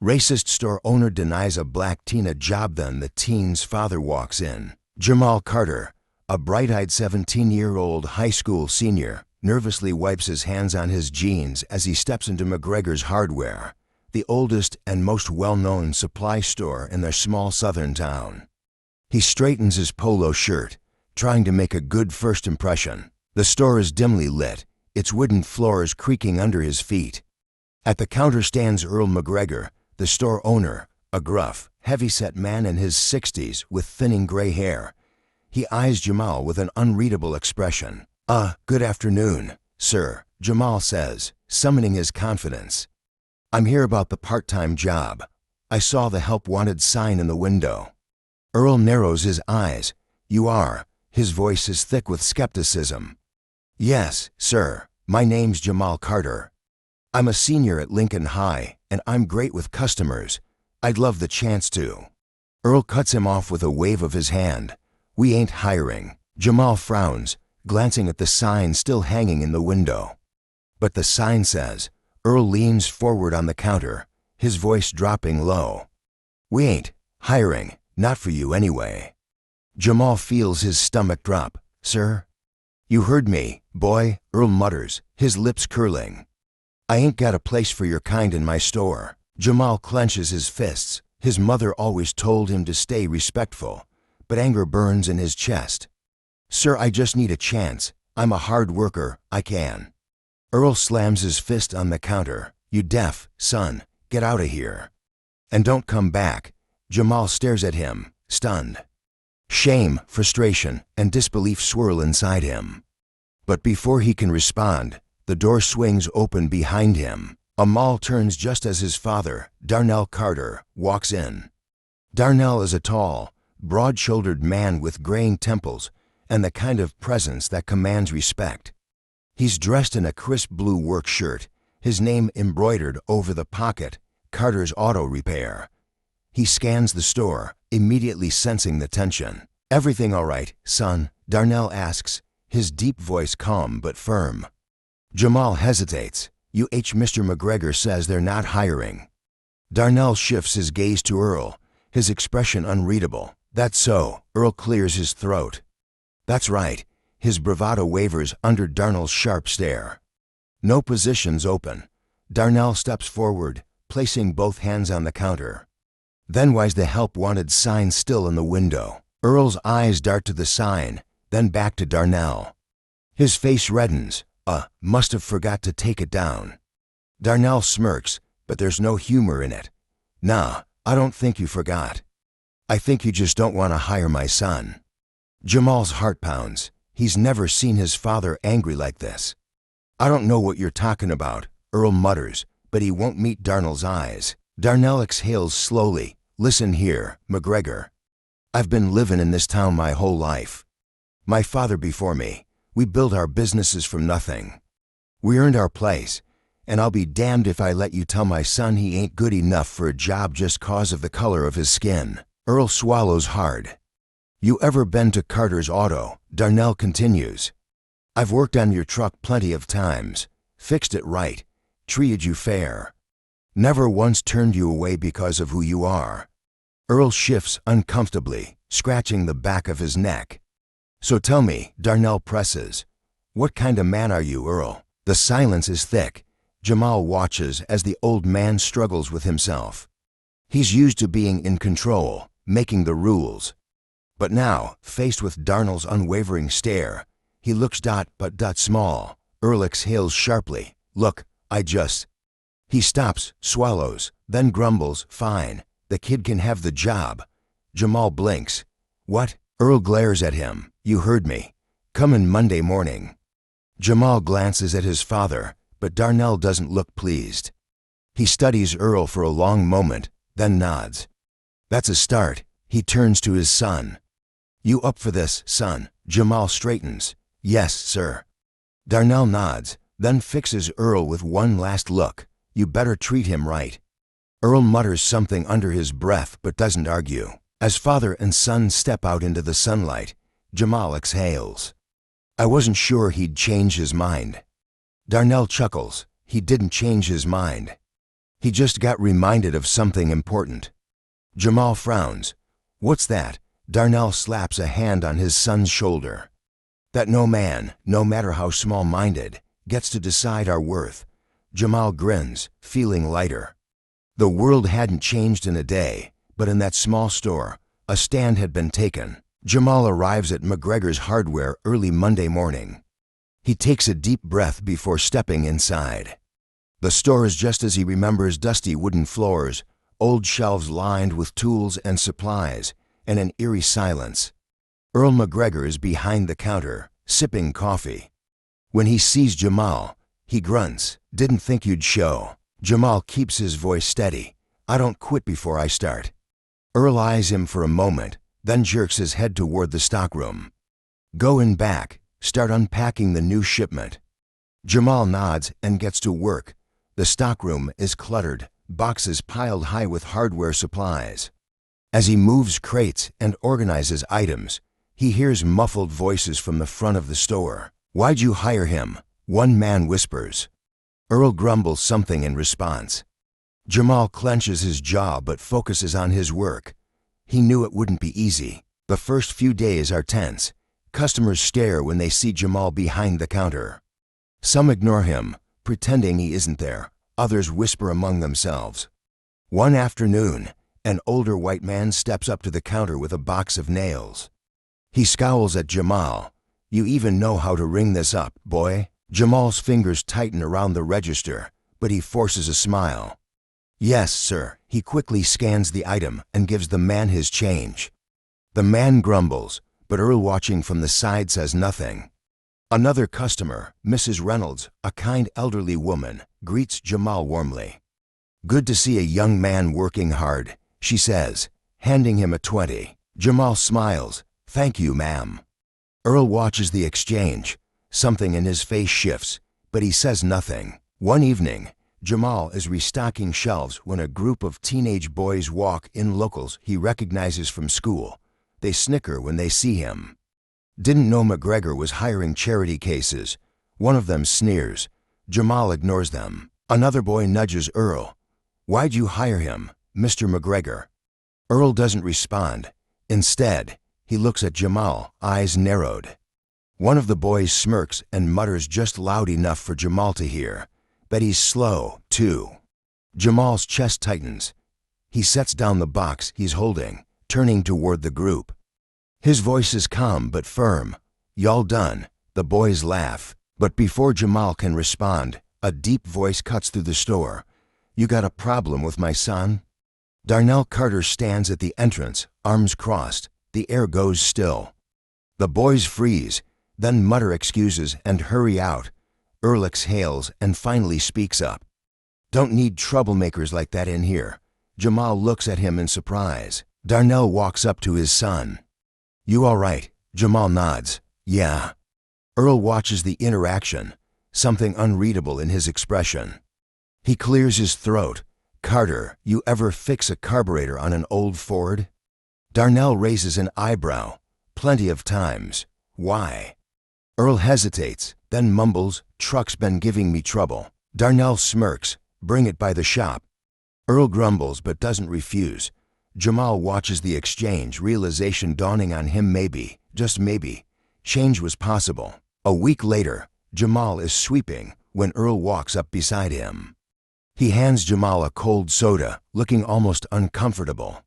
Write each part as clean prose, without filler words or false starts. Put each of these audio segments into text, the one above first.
Racist store owner denies a black teen a job. Then the teen's father walks in. Jamal Carter, a bright-eyed 17-year-old high school senior, nervously wipes his hands on his jeans as he steps into McGregor's Hardware, the oldest and most well-known supply store in their small southern town. He straightens his polo shirt, trying to make a good first impression. The store is dimly lit, its wooden floors creaking under his feet. At the counter stands Earl McGregor, the store owner, a gruff, heavy-set man in his 60s with thinning gray hair. He eyes Jamal with an unreadable expression. Good afternoon, sir, Jamal says, summoning his confidence. I'm here about the part-time job. I saw the help wanted sign in the window. Earl narrows his eyes. You are. His voice is thick with skepticism. Yes, sir. My name's Jamal Carter. I'm a senior at Lincoln High, and I'm great with customers. I'd love the chance to. Earl cuts him off with a wave of his hand. We ain't hiring. Jamal frowns, glancing at the sign still hanging in the window. But the sign says. Earl leans forward on the counter, his voice dropping low. We ain't hiring, not for you anyway. Jamal feels his stomach drop. Sir? You heard me, boy, Earl mutters, his lips curling. I ain't got a place for your kind in my store. Jamal clenches his fists. His mother always told him to stay respectful, but anger burns in his chest. Sir, I just need a chance. I'm a hard worker, I can. Earl slams his fist on the counter. You deaf, son, get out of here. And don't come back. Jamal stares at him, stunned. Shame, frustration, and disbelief swirl inside him. But before he can respond, the door swings open behind him. Amal turns just as his father, Darnell Carter, walks in. Darnell is a tall, broad-shouldered man with graying temples and the kind of presence that commands respect. He's dressed in a crisp blue work shirt, his name embroidered over the pocket, Carter's Auto Repair. He scans the store, immediately sensing the tension. Everything all right, son? Darnell asks, his deep voice calm but firm. Jamal hesitates. Mr. McGregor says they're not hiring. Darnell shifts his gaze to Earl, his expression unreadable. That's so. Earl clears his throat. That's right. His bravado wavers under Darnell's sharp stare. No positions open. Darnell steps forward, placing both hands on the counter. Then why's the help wanted sign still in the window? Earl's eyes dart to the sign, then back to Darnell. His face reddens. Must have forgot to take it down. Darnell smirks, but there's no humor in it. Nah, I don't think you forgot. I think you just don't want to hire my son. Jamal's heart pounds. He's never seen his father angry like this. I don't know what you're talking about, Earl mutters, but he won't meet Darnell's eyes. Darnell exhales slowly. Listen here, McGregor. I've been living in this town my whole life. My father before me. We built our businesses from nothing. We earned our place, and I'll be damned if I let you tell my son he ain't good enough for a job just 'cause of the color of his skin. Earl swallows hard. You ever been to Carter's Auto? Darnell continues. I've worked on your truck plenty of times, fixed it right, treated you fair. Never once turned you away because of who you are. Earl shifts uncomfortably, scratching the back of his neck. So tell me, Darnell presses, what kind of man are you, Earl? The silence is thick. Jamal watches as the old man struggles with himself. He's used to being in control, making the rules. But now, faced with Darnell's unwavering stare, he looks small. Earl exhales sharply. Look, He stops, swallows, then grumbles, fine, the kid can have the job. Jamal blinks. What? Earl glares at him. You heard me. Come in Monday morning. Jamal glances at his father, but Darnell doesn't look pleased. He studies Earl for a long moment, then nods. That's a start. He turns to his son. You up for this, son? Jamal straightens. Yes, sir. Darnell nods, then fixes Earl with one last look. You better treat him right. Earl mutters something under his breath but doesn't argue. As father and son step out into the sunlight, Jamal exhales. I wasn't sure he'd change his mind. Darnell chuckles. He didn't change his mind. He just got reminded of something important. Jamal frowns. What's that? Darnell slaps a hand on his son's shoulder. That no man, no matter how small-minded, gets to decide our worth. Jamal grins, feeling lighter. The world hadn't changed in a day, but in that small store, a stand had been taken. Jamal arrives at McGregor's Hardware early Monday morning. He takes a deep breath before stepping inside. The store is just as he remembers: dusty wooden floors, old shelves lined with tools and supplies, and an eerie silence. Earl McGregor is behind the counter, sipping coffee. When he sees Jamal, he grunts. Didn't think you'd show. Jamal keeps his voice steady. I don't quit before I start. Earl eyes him for a moment, then jerks his head toward the stockroom. Go in back, start unpacking the new shipment. Jamal nods and gets to work. The stockroom is cluttered, boxes piled high with hardware supplies. As he moves crates and organizes items, he hears muffled voices from the front of the store. Why'd you hire him? One man whispers. Earl grumbles something in response. Jamal clenches his jaw but focuses on his work. He knew it wouldn't be easy. The first few days are tense. Customers stare when they see Jamal behind the counter. Some ignore him, pretending he isn't there. Others whisper among themselves. One afternoon, an older white man steps up to the counter with a box of nails. He scowls at Jamal. You even know how to ring this up, boy? Jamal's fingers tighten around the register, but he forces a smile. Yes, sir. He quickly scans the item and gives the man his change. The man grumbles, but Earl, watching from the side, says nothing. Another customer, Mrs. Reynolds, a kind elderly woman, greets Jamal warmly. Good to see a young man working hard, she says, handing him a 20. Jamal smiles. Thank you, ma'am. Earl watches the exchange. Something in his face shifts, but he says nothing. One evening, Jamal is restocking shelves when a group of teenage boys walk in. Locals he recognizes from school. They snicker when they see him. Didn't know McGregor was hiring charity cases. One of them sneers. Jamal ignores them. Another boy nudges Earl. Why'd you hire him, Mr. McGregor? Earl doesn't respond. Instead, he looks at Jamal, eyes narrowed. One of the boys smirks and mutters just loud enough for Jamal to hear. Bet he's slow, too. Jamal's chest tightens. He sets down the box he's holding, turning toward the group. His voice is calm but firm. Y'all done? The boys laugh. But before Jamal can respond, a deep voice cuts through the store. You got a problem with my son? Darnell Carter stands at the entrance, arms crossed. The air goes still. The boys freeze, then mutter excuses and hurry out. Earl exhales and finally speaks up. Don't need troublemakers like that in here. Jamal looks at him in surprise. Darnell walks up to his son. You all right? Jamal nods. Yeah. Earl watches the interaction, something unreadable in his expression. He clears his throat. Carter, you ever fix a carburetor on an old Ford? Darnell raises an eyebrow. Plenty of times. Why? Earl hesitates, then mumbles, truck's been giving me trouble. Darnell smirks. Bring it by the shop. Earl grumbles but doesn't refuse. Jamal watches the exchange, realization dawning on him. Maybe, just maybe, change was possible. A week later, Jamal is sweeping when Earl walks up beside him. He hands Jamal a cold soda, looking almost uncomfortable.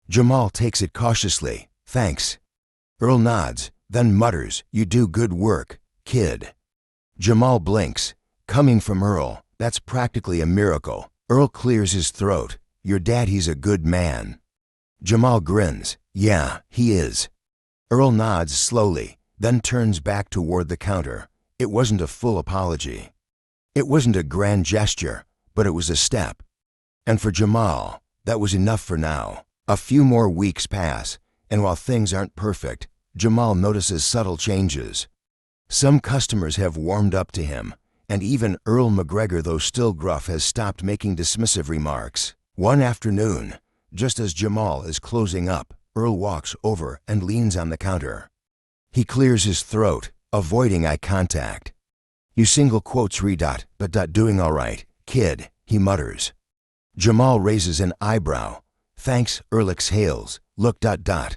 Jamal takes it cautiously. Thanks. Earl nods, then mutters, you do good work, kid. Jamal blinks. Coming from Earl, that's practically a miracle. Earl clears his throat. Your dad, he's a good man. Jamal grins. Yeah, he is. Earl nods slowly, then turns back toward the counter. It wasn't a full apology. It wasn't a grand gesture, but it was a step. And for Jamal, that was enough for now. A few more weeks pass, and while things aren't perfect, Jamal notices subtle changes. Some customers have warmed up to him, and even Earl McGregor, though still gruff, has stopped making dismissive remarks. One afternoon, just as Jamal is closing up, Earl walks over and leans on the counter. He clears his throat, avoiding eye contact. You single quotes doing all right, kid, he mutters. Jamal raises an eyebrow. Thanks, Earl exhales. Look. I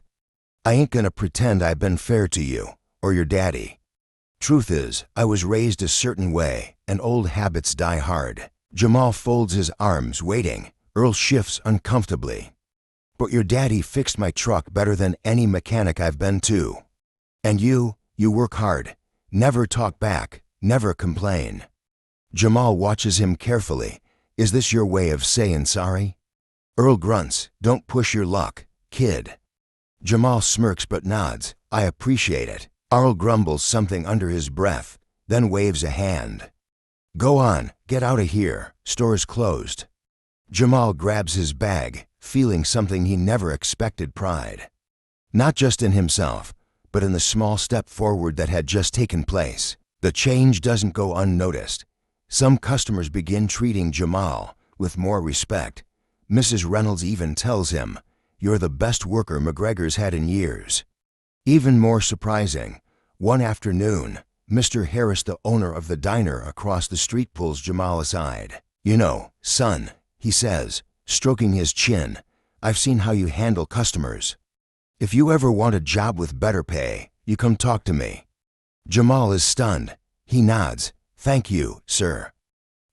ain't gonna pretend I've been fair to you, or your daddy. Truth is, I was raised a certain way, and old habits die hard. Jamal folds his arms, waiting. Earl shifts uncomfortably. But your daddy fixed my truck better than any mechanic I've been to. And you work hard. Never talk back, never complain. Jamal watches him carefully. Is this your way of saying sorry? Earl grunts. Don't push your luck, kid. Jamal smirks but nods. I appreciate it. Earl grumbles something under his breath, then waves a hand. Go on, get out of here. Store's closed. Jamal grabs his bag, feeling something he never expected: pride. Not just in himself, but in the small step forward that had just taken place. The change doesn't go unnoticed. Some customers begin treating Jamal with more respect. Mrs. Reynolds even tells him, "You're the best worker McGregor's had in years." Even more surprising, one afternoon, Mr. Harris, the owner of the diner across the street, pulls Jamal aside. "You know, son," he says, stroking his chin, "I've seen how you handle customers. If you ever want a job with better pay, you come talk to me." Jamal is stunned. He nods. "Thank you, sir."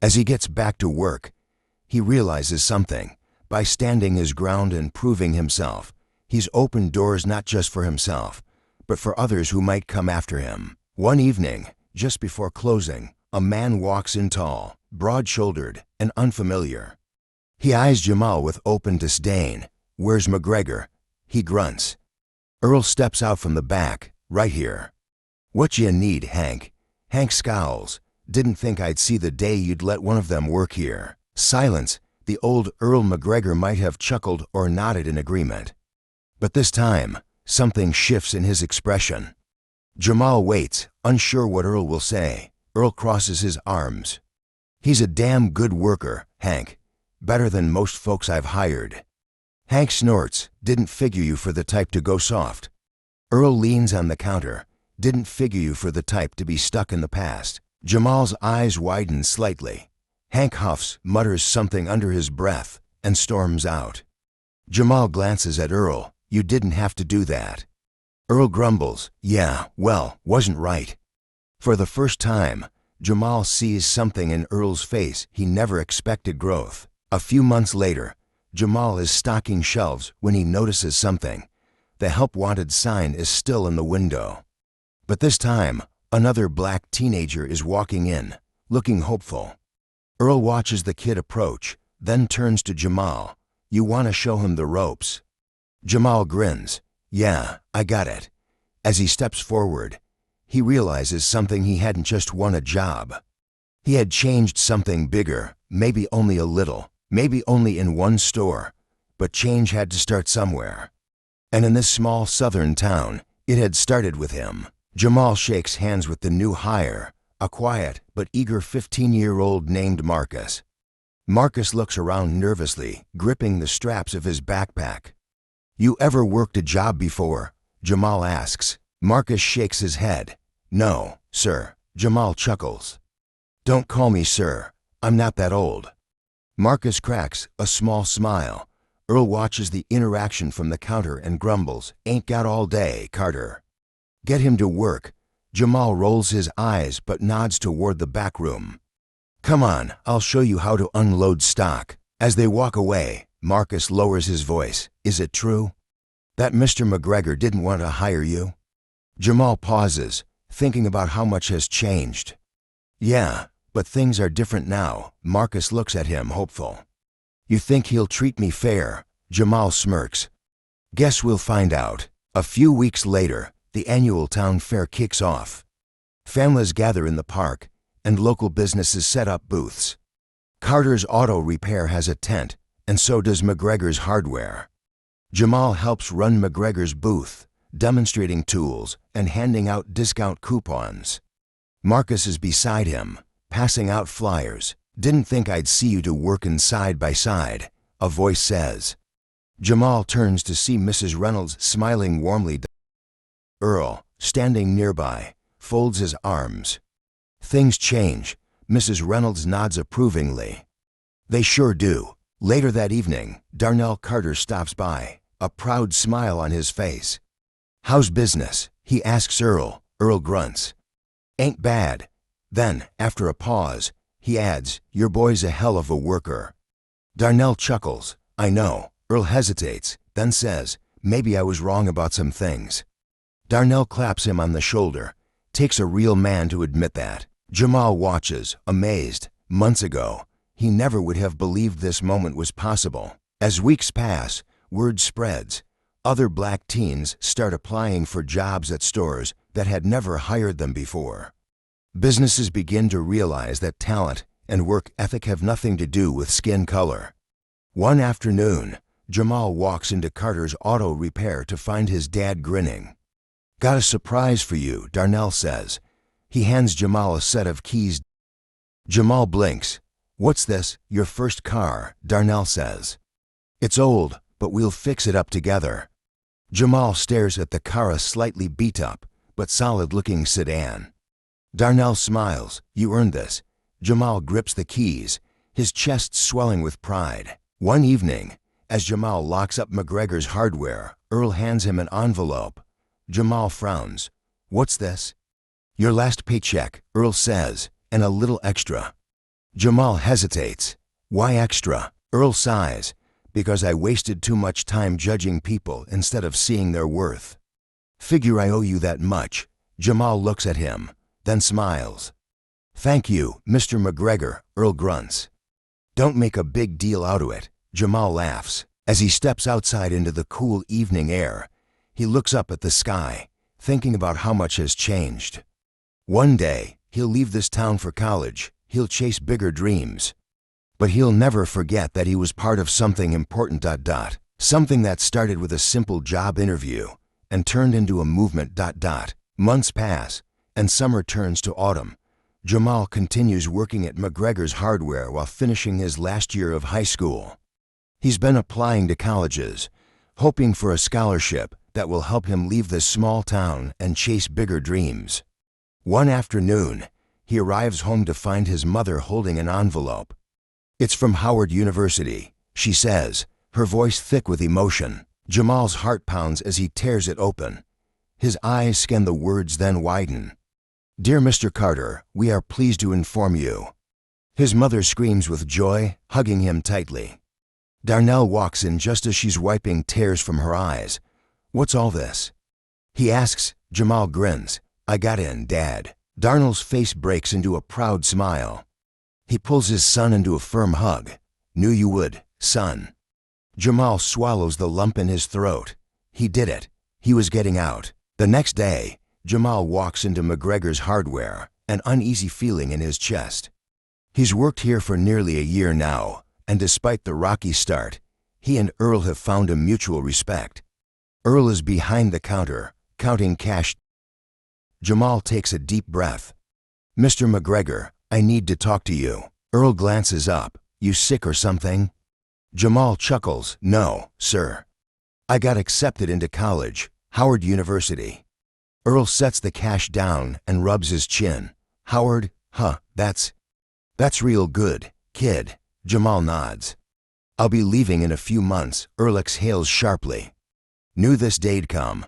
As he gets back to work, he realizes something. By standing his ground and proving himself, he's opened doors not just for himself, but for others who might come after him. One evening, just before closing, a man walks in, tall, broad-shouldered, and unfamiliar. He eyes Jamal with open disdain. "Where's McGregor?" He grunts. Earl steps out from the back. "Right here." "What you need, Hank?" Hank scowls. "Didn't think I'd see the day you'd let one of them work here." Silence. The old Earl McGregor might have chuckled or nodded in agreement. But this time, something shifts in his expression. Jamal waits, unsure what Earl will say. Earl crosses his arms. "He's a damn good worker, Hank. Better than most folks I've hired." Hank snorts. "Didn't figure you for the type to go soft." Earl leans on the counter. "Didn't figure you for the type to be stuck in the past." Jamal's eyes widen slightly. Hank huffs, mutters something under his breath, and storms out. Jamal glances at Earl. "You didn't have to do that." Earl grumbles. "Yeah, well, wasn't right." For the first time, Jamal sees something in Earl's face he never expected: growth. A few months later, Jamal is stocking shelves when he notices something. The help wanted sign is still in the window. But this time, another black teenager is walking in, looking hopeful. Earl watches the kid approach, then turns to Jamal. "You want to show him the ropes?" Jamal grins. "Yeah, I got it." As he steps forward, he realizes something: he hadn't just won a job. He had changed something bigger, maybe only a little, maybe only in one store, but change had to start somewhere. And in this small southern town, it had started with him. Jamal shakes hands with the new hire, a quiet but eager 15-year-old named Marcus. Marcus looks around nervously, gripping the straps of his backpack. "You ever worked a job before?" Jamal asks. Marcus shakes his head. "No, sir." Jamal chuckles. "Don't call me sir. I'm not that old." Marcus cracks a small smile. Earl watches the interaction from the counter and grumbles. "Ain't got all day, Carter." "Get him to work." Jamal rolls his eyes but nods toward the back room. "Come on, I'll show you how to unload stock." As they walk away, Marcus lowers his voice. "Is it true that Mr. McGregor didn't want to hire you?" Jamal pauses, thinking about how much has changed. "Yeah, but things are different now." Marcus looks at him, hopeful. "You think he'll treat me fair?" Jamal smirks. "Guess we'll find out." A few weeks later, the annual town fair kicks off. Families gather in the park, and local businesses set up booths. Carter's Auto Repair has a tent, and so does McGregor's Hardware. Jamal helps run McGregor's booth, demonstrating tools and handing out discount coupons. Marcus is beside him, passing out flyers. "Didn't think I'd see you two working side by side," a voice says. Jamal turns to see Mrs. Reynolds smiling warmly. Earl, standing nearby, folds his arms. "Things change." Mrs. Reynolds nods approvingly. "They sure do." Later that evening, Darnell Carter stops by, a proud smile on his face. "How's business?" he asks Earl. Earl grunts. "Ain't bad." Then, after a pause, he adds, "Your boy's a hell of a worker." Darnell chuckles. "I know." Earl hesitates, then says, "Maybe I was wrong about some things." Darnell claps him on the shoulder. Takes a real man to admit that. Jamal watches, amazed. Months ago, he never would have believed this moment was possible. As weeks pass, word spreads. Other black teens start applying for jobs at stores that had never hired them before. Businesses begin to realize that talent and work ethic have nothing to do with skin color. One afternoon, Jamal walks into Carter's auto repair to find his dad grinning. "Got a surprise for you," Darnell says. He hands Jamal a set of keys. Jamal blinks. "What's this, your first car?" Darnell says. "It's old, but we'll fix it up together." Jamal stares at the car, a slightly beat-up, but solid-looking sedan. Darnell smiles. "You earned this." Jamal grips the keys, his chest swelling with pride. One evening, as Jamal locks up McGregor's hardware, Earl hands him an envelope. Jamal frowns. "What's this?" "Your last paycheck," Earl says, "and a little extra." Jamal hesitates. "Why extra?" Earl sighs. "Because I wasted too much time judging people instead of seeing their worth." "Figure I owe you that much." Jamal looks at him, then smiles. "Thank you, Mr. McGregor," Earl grunts. "Don't make a big deal out of it." Jamal laughs. As he steps outside into the cool evening air, he looks up at the sky, thinking about how much has changed. One day, he'll leave this town for college. He'll chase bigger dreams. But he'll never forget that he was part of something important. Something that started with a simple job interview and turned into a movement. Months pass, and summer turns to autumn. Jamal continues working at McGregor's hardware while finishing his last year of high school. He's been applying to colleges, hoping for a scholarship that will help him leave this small town and chase bigger dreams. One afternoon, he arrives home to find his mother holding an envelope. "It's from Howard University," she says, her voice thick with emotion. Jamal's heart pounds as he tears it open. His eyes scan the words, then widen. "Dear Mr. Carter, we are pleased to inform you." His mother screams with joy, hugging him tightly. Darnell walks in just as she's wiping tears from her eyes. "What's all this?" he asks. Jamal grins. "I got in, Dad." Darnell's face breaks into a proud smile. He pulls his son into a firm hug. "Knew you would, son." Jamal swallows the lump in his throat. He did it. He was getting out. The next day, Jamal walks into McGregor's hardware, an uneasy feeling in his chest. He's worked here for nearly a year now, and despite the rocky start, he and Earl have found a mutual respect. Earl is behind the counter, counting cash. Jamal takes a deep breath. "Mr. McGregor, I need to talk to you." Earl glances up. "You sick or something?" Jamal chuckles. "No, sir. I got accepted into college, Howard University." Earl sets the cash down and rubs his chin. "Howard? Huh, that's real good, kid." Jamal nods. "I'll be leaving in a few months," Earl exhales sharply. Knew this day'd come.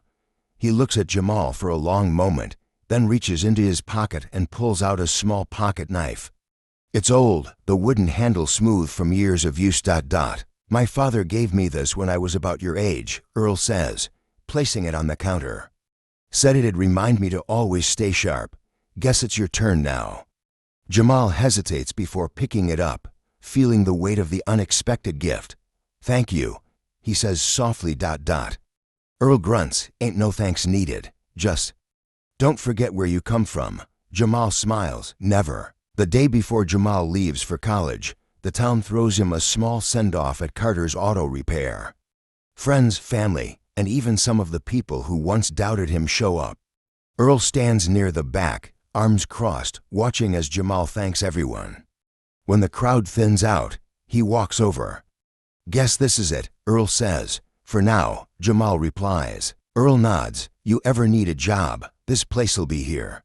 He looks at Jamal for a long moment, then reaches into his pocket and pulls out a small pocket knife. It's old, the wooden handle smooth from years of use. "My father gave me this when I was about your age," Earl says, placing it on the counter. "Said it'd remind me to always stay sharp. Guess it's your turn now." Jamal hesitates before picking it up, feeling the weight of the unexpected gift. "Thank you," he says softly. Earl grunts. "Ain't no thanks needed. Just don't forget where you come from." Jamal smiles. "Never." The day before Jamal leaves for college, the town throws him a small send-off at Carter's auto repair. Friends, family, and even some of the people who once doubted him show up. Earl stands near the back, arms crossed, watching as Jamal thanks everyone. When the crowd thins out, he walks over. "Guess this is it," Earl says. "For now," Jamal replies. Earl nods. "You ever need a job, this place'll be here."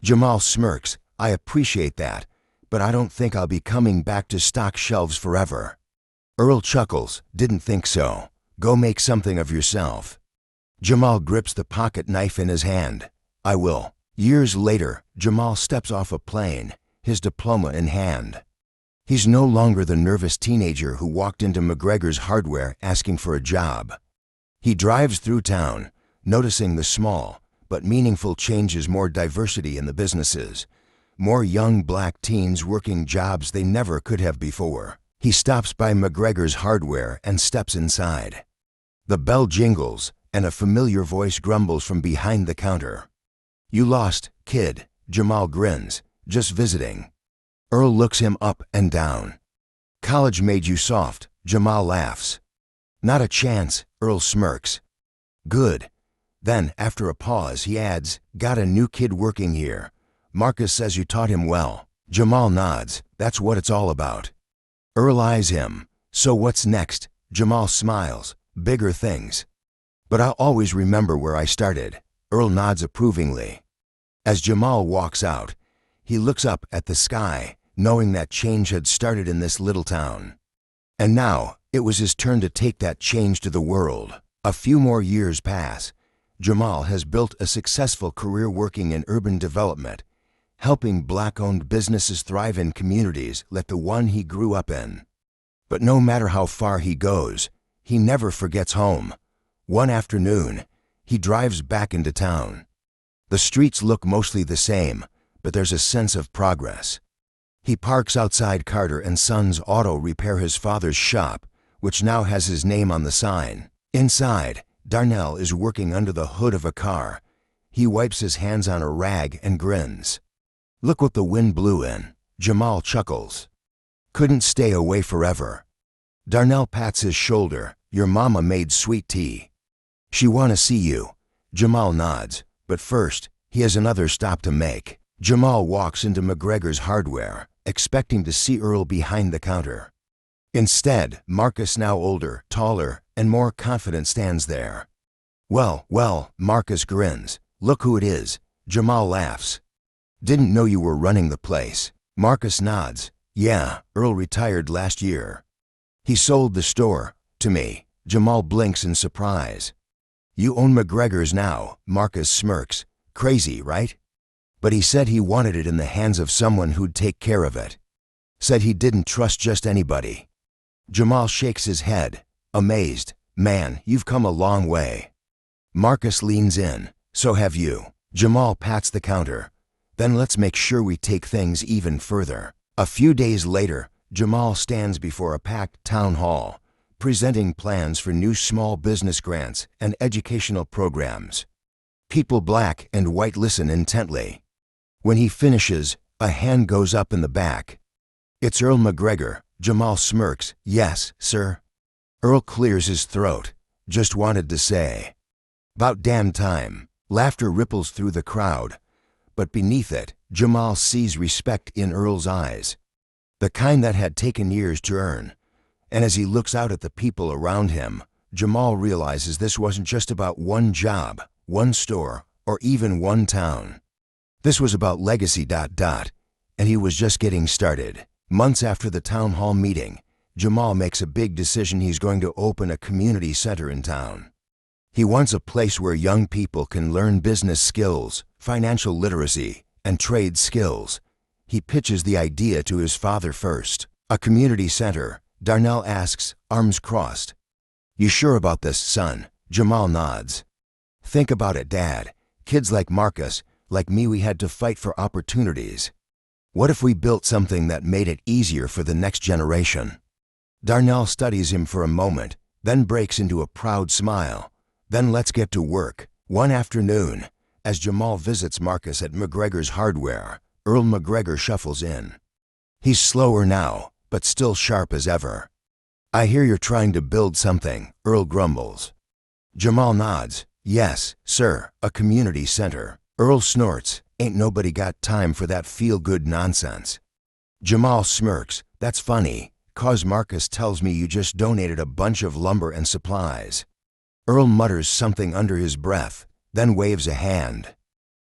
Jamal smirks. "I appreciate that, but I don't think I'll be coming back to stock shelves forever." Earl chuckles. Didn't think so. Go make something of yourself. Jamal grips the pocket knife in his hand. I will. Years later, Jamal steps off a plane, his diploma in hand. He's no longer the nervous teenager who walked into McGregor's Hardware asking for a job. He drives through town, noticing the small but meaningful changes, more diversity in the businesses, more young black teens working jobs they never could have before. He stops by McGregor's Hardware and steps inside. The bell jingles, and a familiar voice grumbles from behind the counter. You lost, kid. Jamal grins. Just visiting. Earl looks him up and down. College made you soft. Jamal laughs. Not a chance. Earl smirks. Good. Then, after a pause, he adds, got a new kid working here. Marcus says you taught him well. Jamal nods. That's what it's all about. Earl eyes him. So what's next? Jamal smiles. Bigger things. But I'll always remember where I started. Earl nods approvingly. As Jamal walks out, he looks up at the sky, knowing that change had started in this little town. And now, it was his turn to take that change to the world. A few more years pass. Jamal has built a successful career working in urban development, helping black-owned businesses thrive in communities like the one he grew up in. But no matter how far he goes, he never forgets home. One afternoon, he drives back into town. The streets look mostly the same, but there's a sense of progress. He parks outside Carter and Sons Auto Repair, his father's shop, which now has his name on the sign. Inside, Darnell is working under the hood of a car. He wipes his hands on a rag and grins. Look what the wind blew in. Jamal chuckles. Couldn't stay away forever. Darnell pats his shoulder. Your mama made sweet tea. She wanna see you. Jamal nods, but first, he has another stop to make. Jamal walks into McGregor's Hardware, expecting to see Earl behind the counter. Instead, Marcus, now older, taller, and more confident, stands there. Well, Marcus grins. Look who it is. Jamal laughs. Didn't know you were running the place. Marcus nods. Yeah, Earl retired last year. He sold the store to me. Jamal blinks in surprise. You own McGregor's now. Marcus smirks. Crazy, right? But he said he wanted it in the hands of someone who'd take care of it. Said he didn't trust just anybody. Jamal shakes his head, amazed. Man, you've come a long way. Marcus leans in. So have you. Jamal pats the counter. Then let's make sure we take things even further. A few days later, Jamal stands before a packed town hall, presenting plans for new small business grants and educational programs. People black and white listen intently. When he finishes, a hand goes up in the back. It's Earl McGregor. Jamal smirks. Yes, sir. Earl clears his throat. Just wanted to say. About damn time. Laughter ripples through the crowd. But beneath it, Jamal sees respect in Earl's eyes. The kind that had taken years to earn. And as he looks out at the people around him, Jamal realizes this wasn't just about one job, one store, or even one town. This was about legacy. And he was just getting started. Months after the town hall meeting, Jamal makes a big decision. He's going to open a community center in town. He wants a place where young people can learn business skills, financial literacy, and trade skills. He pitches the idea to his father first. A community center. Darnell asks, arms crossed. You sure about this, son? Jamal nods. Think about it, Dad. Kids like Marcus, like me, we had to fight for opportunities. What if we built something that made it easier for the next generation? Darnell studies him for a moment, then breaks into a proud smile. Then let's get to work. One afternoon, as Jamal visits Marcus at McGregor's Hardware, Earl McGregor shuffles in. He's slower now, but still sharp as ever. I hear you're trying to build something, Earl grumbles. Jamal nods. Yes, sir, a community center. Earl snorts. Ain't nobody got time for that feel-good nonsense. Jamal smirks. That's funny, 'cause Marcus tells me you just donated a bunch of lumber and supplies. Earl mutters something under his breath, then waves a hand.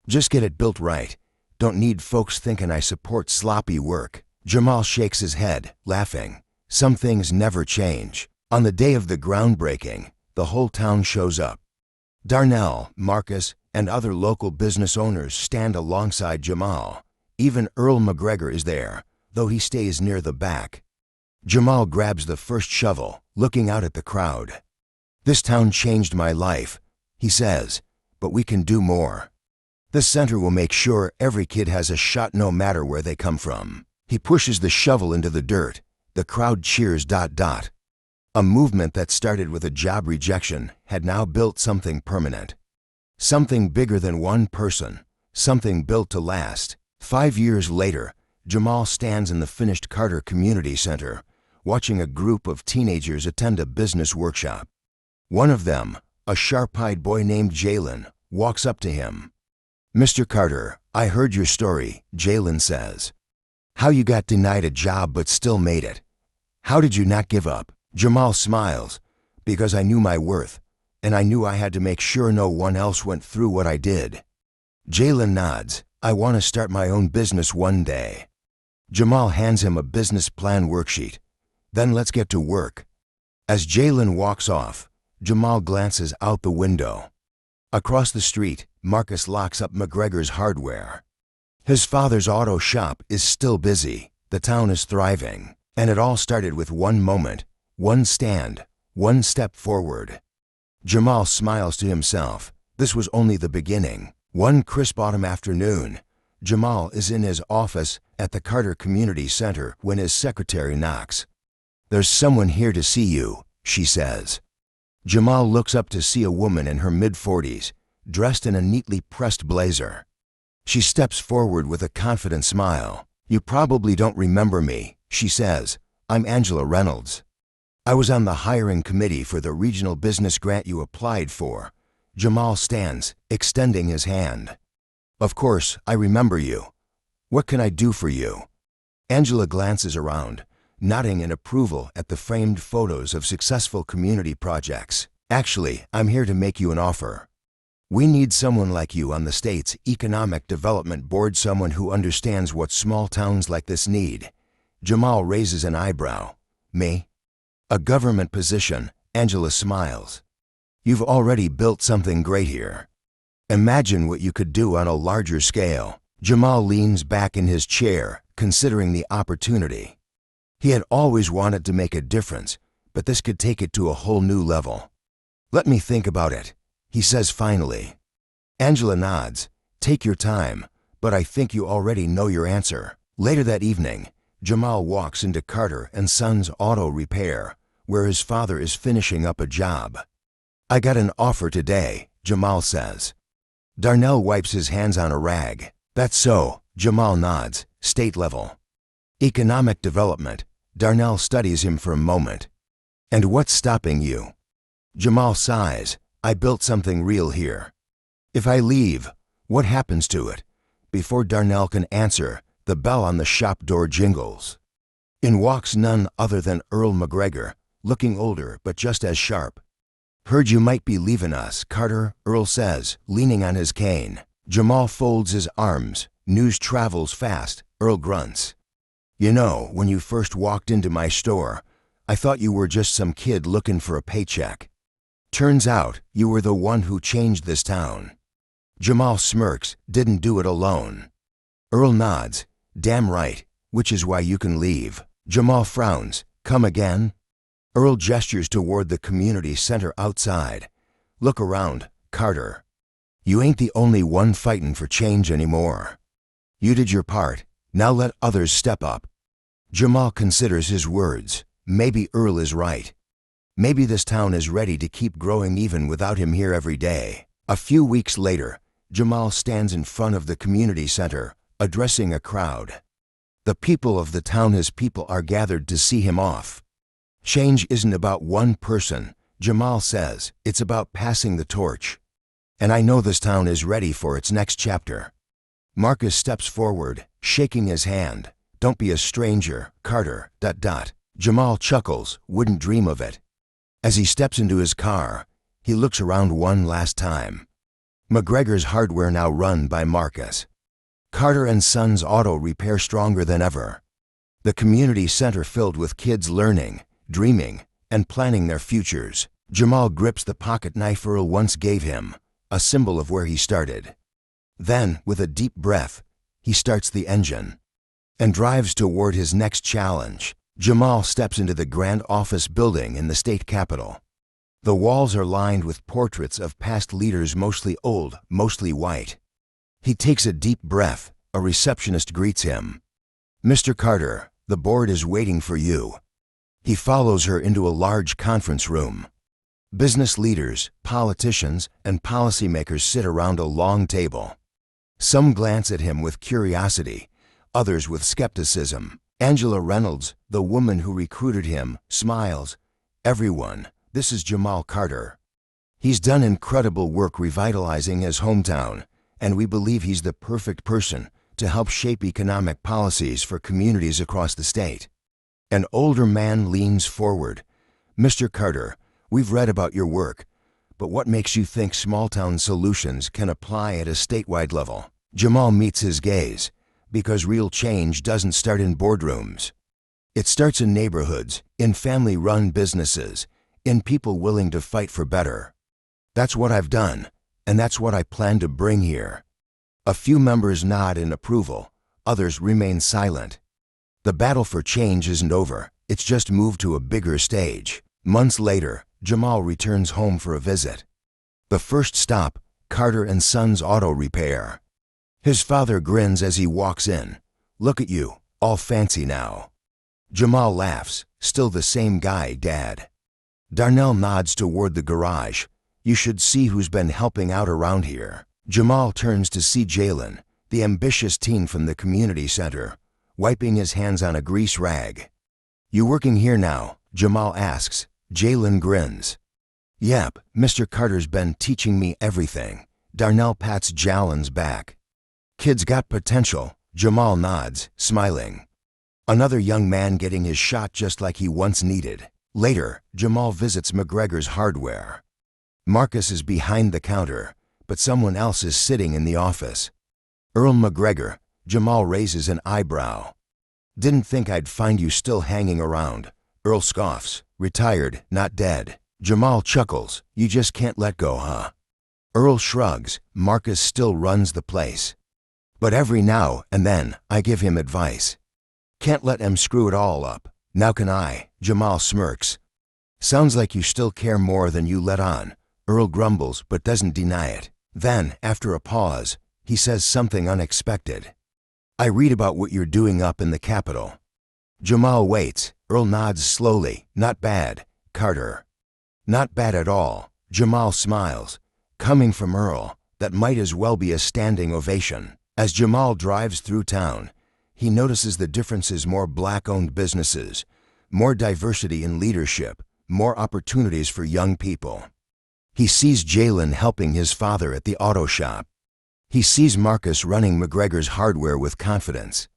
Just get it built right. Don't need folks thinking I support sloppy work. Jamal shakes his head, laughing. Some things never change. On the day of the groundbreaking, the whole town shows up. Darnell, Marcus, and other local business owners stand alongside Jamal. Even Earl McGregor is there, though he stays near the back. Jamal grabs the first shovel, looking out at the crowd. "This town changed my life," he says, "but we can do more. This center will make sure every kid has a shot no matter where they come from." He pushes the shovel into the dirt. The crowd cheers. A movement that started with a job rejection had now built something permanent. Something bigger than one person. Something built to last. 5 years later, Jamal stands in the finished Carter Community Center, watching a group of teenagers attend a business workshop. One of them, a sharp-eyed boy named Jalen, walks up to him. "Mr. Carter, I heard your story," Jalen says. "How you got denied a job but still made it. How did you not give up?" Jamal smiles. "Because I knew my worth, and I knew I had to make sure no one else went through what I did." Jalen nods. "I want to start my own business one day." Jamal hands him a business plan worksheet. "Then let's get to work." As Jalen walks off, Jamal glances out the window. Across the street, Marcus locks up McGregor's hardware. His father's auto shop is still busy. The town is thriving. And it all started with one moment, one stand, one step forward. Jamal smiles to himself. This was only the beginning. One crisp autumn afternoon, Jamal is in his office at the Carter Community Center when his secretary knocks. "There's someone here to see you," she says. Jamal looks up to see a woman in her mid-40s, dressed in a neatly pressed blazer. She steps forward with a confident smile. "You probably don't remember me," she says. "I'm Angela Reynolds. I was on the hiring committee for the regional business grant you applied for." Jamal stands, extending his hand. "Of course, I remember you. What can I do for you?" Angela glances around, nodding in approval at the framed photos of successful community projects. "Actually, I'm here to make you an offer. We need someone like you on the state's Economic Development Board, someone who understands what small towns like this need." Jamal raises an eyebrow. "Me? A government position?" Angela smiles. "You've already built something great here. Imagine what you could do on a larger scale." Jamal leans back in his chair, considering the opportunity. He had always wanted to make a difference, but this could take it to a whole new level. "Let me think about it," he says finally. Angela nods. "Take your time, but I think you already know your answer." Later that evening, Jamal walks into Carter & Sons Auto Repair, where his father is finishing up a job. "I got an offer today," Jamal says. Darnell wipes his hands on a rag. "That's so," Jamal nods. "State level. Economic development." Darnell studies him for a moment. "And what's stopping you?" Jamal sighs. "I built something real here. If I leave, what happens to it?" Before Darnell can answer, the bell on the shop door jingles. In walks none other than Earl McGregor, looking older but just as sharp. "Heard you might be leaving us, Carter," Earl says, leaning on his cane. Jamal folds his arms. "News travels fast," Earl grunts. "You know, when you first walked into my store, I thought you were just some kid looking for a paycheck. Turns out you were the one who changed this town." Jamal smirks. "Didn't do it alone." Earl nods. "Damn right, which is why you can leave." Jamal frowns. "Come again?" Earl gestures toward the community center outside. "Look around, Carter. You ain't the only one fighting for change anymore. You did your part. Now let others step up." Jamal considers his words. Maybe Earl is right. Maybe this town is ready to keep growing even without him here every day. A few weeks later, Jamal stands in front of the community center, addressing a crowd. The people of the town, his people, are gathered to see him off. "Change isn't about one person," Jamal says. "It's about passing the torch. And I know this town is ready for its next chapter." Marcus steps forward, shaking his hand. "Don't be a stranger, Carter, ... Jamal chuckles. "Wouldn't dream of it." As he steps into his car, he looks around one last time. McGregor's hardware now run by Marcus. Carter & Sons Auto Repair stronger than ever. The community center filled with kids learning, dreaming, and planning their futures. Jamal grips the pocket knife Earl once gave him, a symbol of where he started. Then, with a deep breath, he starts the engine and drives toward his next challenge. Jamal steps into the grand office building in the state capitol. The walls are lined with portraits of past leaders, mostly old, mostly white. He takes a deep breath. A receptionist greets him. "Mr. Carter, the board is waiting for you." He follows her into a large conference room. Business leaders, politicians, and policymakers sit around a long table. Some glance at him with curiosity, others with skepticism. Angela Reynolds, the woman who recruited him, smiles. "Everyone, this is Jamal Carter. He's done incredible work revitalizing his hometown, and we believe he's the perfect person to help shape economic policies for communities across the state." An older man leans forward. "Mr. Carter, we've read about your work, but what makes you think small-town solutions can apply at a statewide level?" Jamal meets his gaze. "Because real change doesn't start in boardrooms. It starts in neighborhoods, in family-run businesses, in people willing to fight for better. That's what I've done, and that's what I plan to bring here." A few members nod in approval, others remain silent. The battle for change isn't over, it's just moved to a bigger stage. Months later, Jamal returns home for a visit. The first stop, Carter and Son's Auto Repair. His father grins as he walks in. "Look at you, all fancy now." Jamal laughs. "Still the same guy, Dad." Darnell nods toward the garage. "You should see who's been helping out around here." Jamal turns to see Jalen, the ambitious teen from the community center, wiping his hands on a grease rag. "You working here now?" Jamal asks. Jalen grins. "Yep, Mr. Carter's been teaching me everything." Darnell pats Jalen's back. "Kid's got potential." Jamal nods, smiling. Another young man getting his shot just like he once needed. Later, Jamal visits McGregor's Hardware. Marcus is behind the counter, but someone else is sitting in the office. "Earl McGregor." Jamal raises an eyebrow. "Didn't think I'd find you still hanging around." Earl scoffs. "Retired, not dead." Jamal chuckles. "You just can't let go, huh?" Earl shrugs. "Marcus still runs the place. But every now and then, I give him advice. Can't let him screw it all up. Now can I?" Jamal smirks. "Sounds like you still care more than you let on." Earl grumbles but doesn't deny it. Then, after a pause, he says something unexpected. "I read about what you're doing up in the Capitol." Jamal waits. Earl nods slowly. "Not bad, Carter." "Not bad at all." Jamal smiles. Coming from Earl, that might as well be a standing ovation. As Jamal drives through town, he notices the differences: more black-owned businesses, more diversity in leadership, more opportunities for young people. He sees Jalen helping his father at the auto shop. He sees Marcus running McGregor's Hardware with confidence.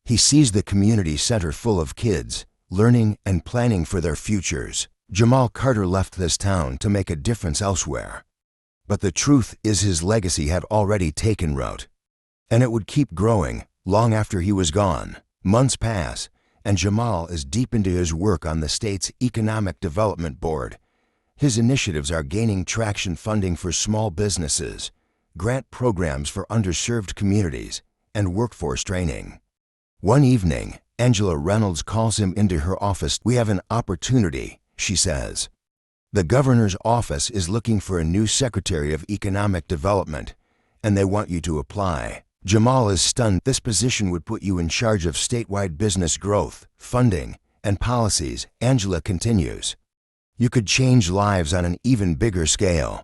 He sees the community center full of kids, learning and planning for their futures. Jamal Carter left this town to make a difference elsewhere. But the truth is his legacy had already taken root. And it would keep growing long after he was gone. Months pass, and Jamal is deep into his work on the state's Economic Development Board. His initiatives are gaining traction: funding for small businesses, grant programs for underserved communities, and workforce training. One evening, Angela Reynolds calls him into her office. "We have an opportunity," she says. "The governor's office is looking for a new secretary of economic development, and they want you to apply." Jamal is stunned. "This position would put you in charge of statewide business growth, funding, and policies," Angela continues. "You could change lives on an even bigger scale."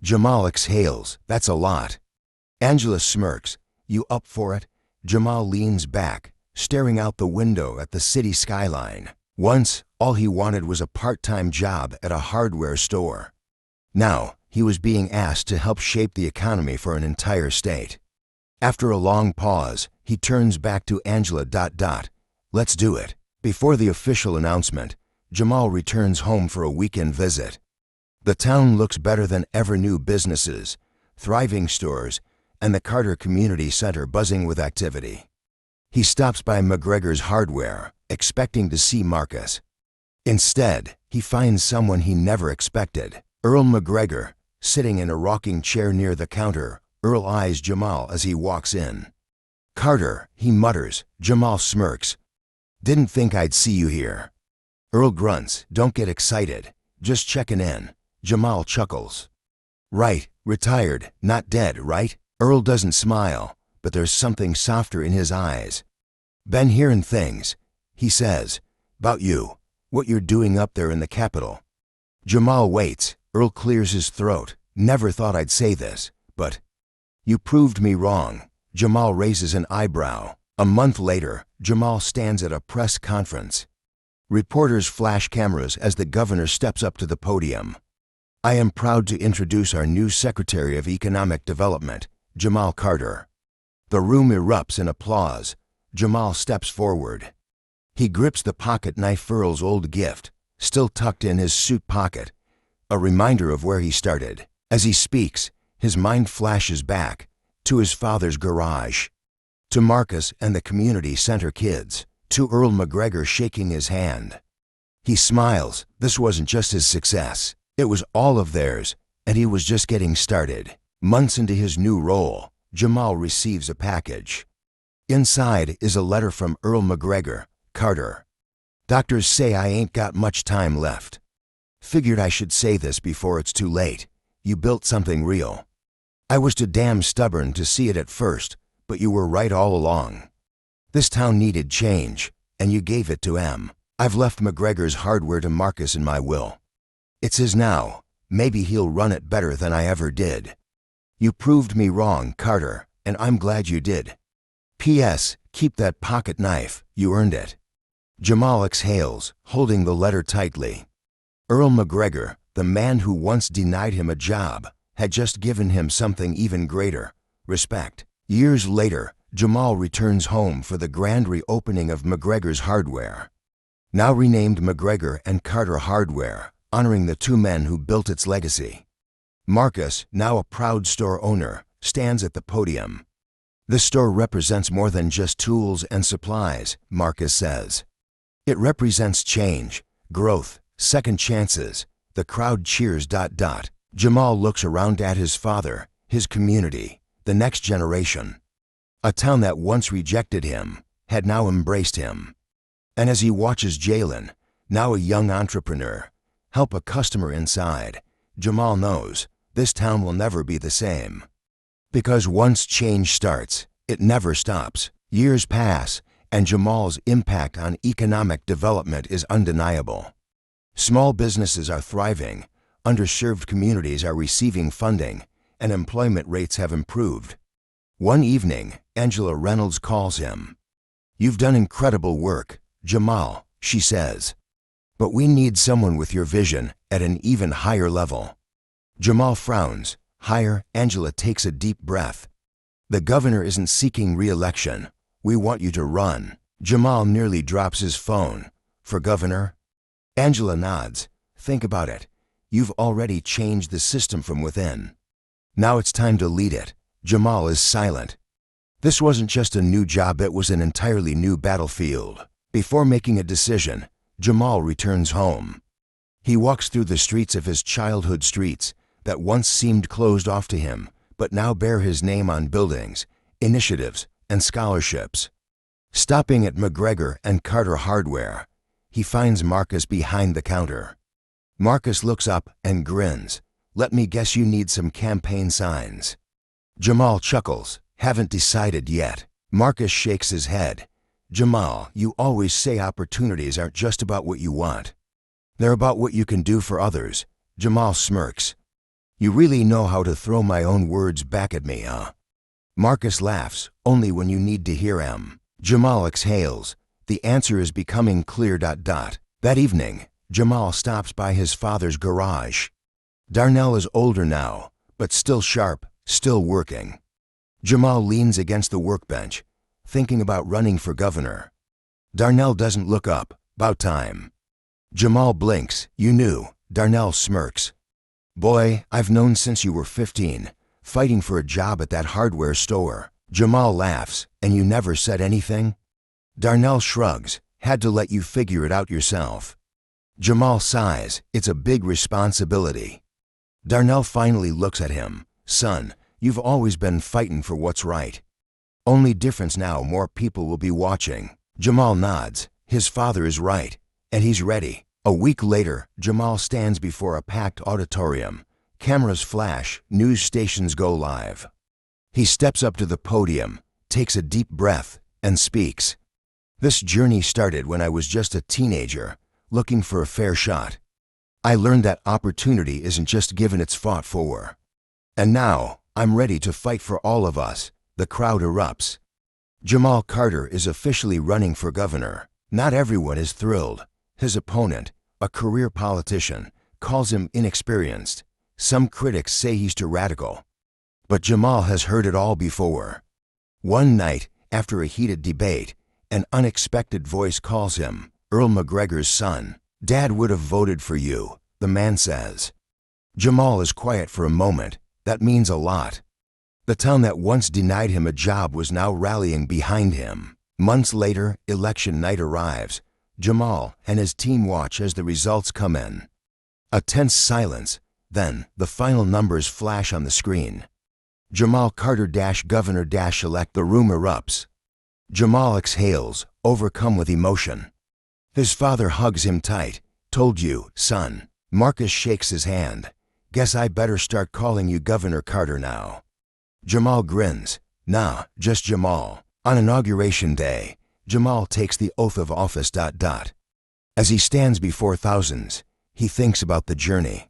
Jamal exhales. "That's a lot." Angela smirks. "You up for it?" Jamal leans back, staring out the window at the city skyline. Once, all he wanted was a part-time job at a hardware store. Now, he was being asked to help shape the economy for an entire state. After a long pause, he turns back to Angela. "Let's do it." Before the official announcement, Jamal returns home for a weekend visit. The town looks better than ever: new businesses, thriving stores, and the Carter Community Center buzzing with activity. He stops by McGregor's hardware, expecting to see Marcus. Instead, he finds someone he never expected. Earl McGregor, sitting in a rocking chair near the counter. Earl eyes Jamal as he walks in. "Carter," he mutters. Jamal smirks. "Didn't think I'd see you here." Earl grunts. "Don't get excited. Just checking in." Jamal chuckles. "Right, retired, not dead, right?" Earl doesn't smile, but there's something softer in his eyes. "Been hearing things," he says, "about you, what you're doing up there in the Capitol." Jamal waits. Earl clears his throat. "Never thought I'd say this, but you proved me wrong." Jamal raises an eyebrow. A month later, Jamal stands at a press conference. Reporters flash cameras as the governor steps up to the podium. "I am proud to introduce our new Secretary of Economic Development, Jamal Carter." The room erupts in applause. Jamal steps forward. He grips the pocket knife, Earl's old gift, still tucked in his suit pocket, a reminder of where he started. As he speaks, his mind flashes back to his father's garage, to Marcus and the community center kids, to Earl McGregor shaking his hand. He smiles. This wasn't just his success. It was all of theirs, and he was just getting started. Months into his new role, Jamal receives a package. Inside is a letter from Earl McGregor. "Carter, doctors say I ain't got much time left. Figured I should say this before it's too late. You built something real. I was too damn stubborn to see it at first, but you were right all along. This town needed change, and you gave it to M. I've left McGregor's hardware to Marcus in my will. It's his now. Maybe he'll run it better than I ever did. You proved me wrong, Carter, and I'm glad you did. P.S. Keep that pocket knife. You earned it." Jamal exhales, holding the letter tightly. Earl McGregor, the man who once denied him a job, had just given him something even greater: respect. Years later, Jamal returns home for the grand reopening of McGregor's hardware. Now renamed McGregor and Carter Hardware, honoring the two men who built its legacy. Marcus, now a proud store owner, stands at the podium. "The store represents more than just tools and supplies," Marcus says. "It represents change, growth, second chances." The crowd cheers. Jamal looks around at his father, his community, the next generation. A town that once rejected him had now embraced him. And as he watches Jalen, now a young entrepreneur, help a customer inside, Jamal knows this town will never be the same. Because once change starts, it never stops. Years pass, and Jamal's impact on economic development is undeniable. Small businesses are thriving, underserved communities are receiving funding, and employment rates have improved. One evening, Angela Reynolds calls him. "You've done incredible work, Jamal," she says. "But we need someone with your vision at an even higher level." Jamal frowns. "Higher?" Angela takes a deep breath. "The governor isn't seeking re-election. We want you to run." Jamal nearly drops his phone. "For governor?" Angela nods. "Think about it. You've already changed the system from within. Now it's time to lead it." Jamal is silent. This wasn't just a new job, it was an entirely new battlefield. Before making a decision, Jamal returns home. He walks through the streets of his childhood, streets that once seemed closed off to him, but now bear his name on buildings, initiatives, and scholarships. Stopping at McGregor and Carter Hardware, he finds Marcus behind the counter. Marcus looks up and grins. "Let me guess you need some campaign signs." Jamal chuckles. "Haven't decided yet." Marcus shakes his head. "Jamal, you always say opportunities aren't just about what you want. They're about what you can do for others." Jamal smirks. "You really know how to throw my own words back at me, huh?" Marcus laughs. "Only when you need to hear 'em." Jamal exhales. The answer is becoming clear. That evening, Jamal stops by his father's garage. Darnell is older now, but still sharp, still working. Jamal leans against the workbench, thinking about running for governor. Darnell doesn't look up. "About time." Jamal blinks. "You knew." Darnell smirks. "Boy, I've known since you were 15, fighting for a job at that hardware store." Jamal laughs. "And you never said anything?" Darnell shrugs, had to let you figure it out yourself. Jamal sighs, it's a big responsibility. Darnell finally looks at him. Son, you've always been fighting for what's right. Only difference now, more people will be watching. Jamal nods. His father is right, and he's ready. A week later, Jamal stands before a packed auditorium. Cameras flash, news stations go live. He steps up to the podium, takes a deep breath, and speaks. This journey started when I was just a teenager, looking for a fair shot. I learned that opportunity isn't just given, it's fought for. And now, I'm ready to fight for all of us. The crowd erupts. Jamal Carter is officially running for governor. Not everyone is thrilled. His opponent, a career politician, calls him inexperienced. Some critics say he's too radical. But Jamal has heard it all before. One night, after a heated debate, an unexpected voice calls him, Earl McGregor's son. Dad would have voted for you, the man says. Jamal is quiet for a moment. That means a lot. The town that once denied him a job was now rallying behind him. Months later, election night arrives. Jamal and his team watch as the results come in. A tense silence. Then, the final numbers flash on the screen. Jamal Carter Governor elect. The room erupts. Jamal exhales, overcome with emotion. His father hugs him tight. Told you, son. Marcus shakes his hand. Guess I better start calling you Governor Carter now. Jamal grins. Nah, just Jamal. On Inauguration Day, Jamal takes the oath of office. As he stands before thousands, he thinks about the journey.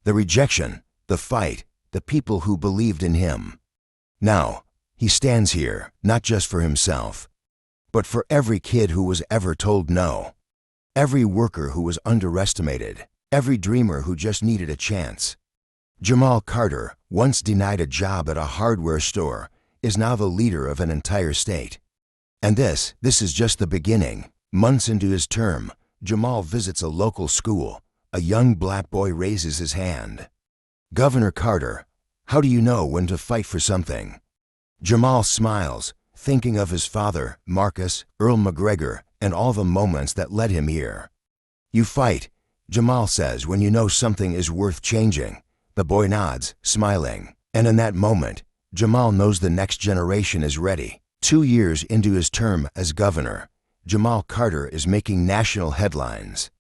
The rejection, the fight, the people who believed in him. Now, he stands here, not just for himself, but for every kid who was ever told no. Every worker who was underestimated. Every dreamer who just needed a chance. Jamal Carter, once denied a job at a hardware store, is now the leader of an entire state. And this is just the beginning. Months into his term, Jamal visits a local school. A young black boy raises his hand. Governor Carter, how do you know when to fight for something? Jamal smiles, thinking of his father, Marcus, Earl McGregor, and all the moments that led him here. You fight, Jamal says, when you know something is worth changing. The boy nods, smiling. And in that moment, Jamal knows the next generation is ready. 2 years into his term as governor, Jamal Carter is making national headlines.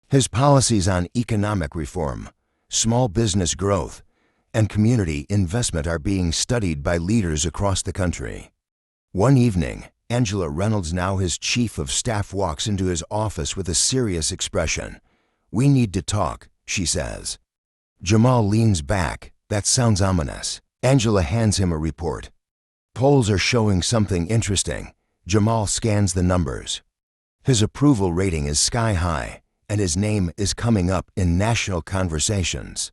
His policies on economic reform, small business growth, and community investment are being studied by leaders across the country. One evening, Angela Reynolds, now his chief of staff, walks into his office with a serious expression. We need to talk, she says. Jamal leans back. That sounds ominous. Angela hands him a report. Polls are showing something interesting. Jamal scans the numbers. His approval rating is sky high, and his name is coming up in national conversations.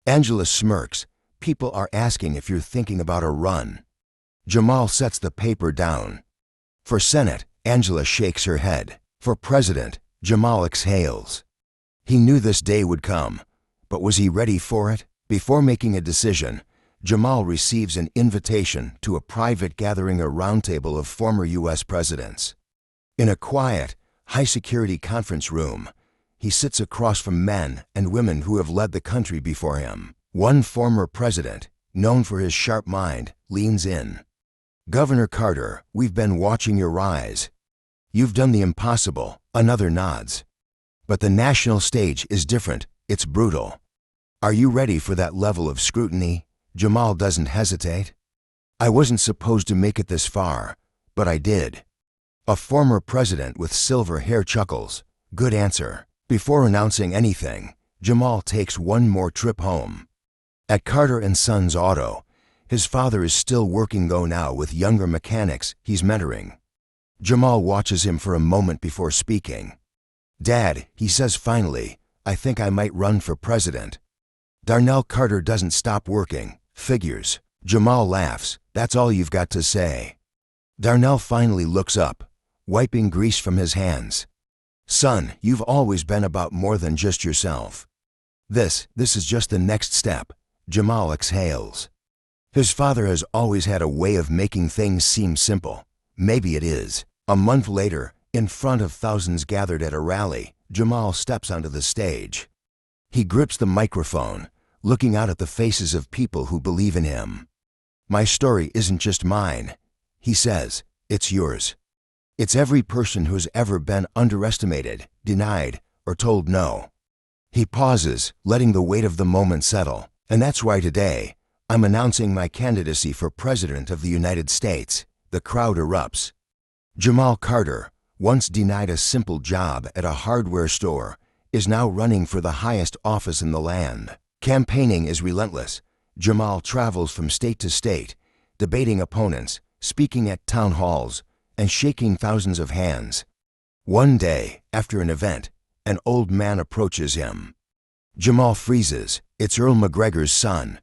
Angela smirks. People are asking if you're thinking about a run. Jamal sets the paper down. For Senate, Angela shakes her head. For president, Jamal exhales. He knew this day would come, but was he ready for it? Before making a decision, Jamal receives an invitation to a private gathering, a roundtable of former U.S. presidents. In a quiet, high-security conference room, he sits across from men and women who have led the country before him. One former president, known for his sharp mind, leans in. Governor Carter, we've been watching your rise. You've done the impossible. Another nods. But the national stage is different. It's brutal. Are you ready for that level of scrutiny? Jamal doesn't hesitate. I wasn't supposed to make it this far, but I did. A former president with silver hair chuckles. Good answer. Before announcing anything, Jamal takes one more trip home. At Carter & Sons Auto, his father is still working, though now with younger mechanics he's mentoring. Jamal watches him for a moment before speaking. Dad, he says finally, I think I might run for president. Darnell Carter doesn't stop working. Figures. Jamal laughs. That's all you've got to say. Darnell finally looks up, wiping grease from his hands. Son, you've always been about more than just yourself. This is just the next step. Jamal exhales. His father has always had a way of making things seem simple. Maybe it is. A month later, in front of thousands gathered at a rally, Jamal steps onto the stage. He grips the microphone, looking out at the faces of people who believe in him. "My story isn't just mine," he says, "it's yours. It's every person who's ever been underestimated, denied, or told no." He pauses, letting the weight of the moment settle. "And that's why today, I'm announcing my candidacy for President of the United States." The crowd erupts. Jamal Carter, once denied a simple job at a hardware store, is now running for the highest office in the land. Campaigning is relentless. Jamal travels from state to state, debating opponents, speaking at town halls, and shaking thousands of hands. One day, after an event, an old man approaches him. Jamal freezes. It's Earl McGregor's son.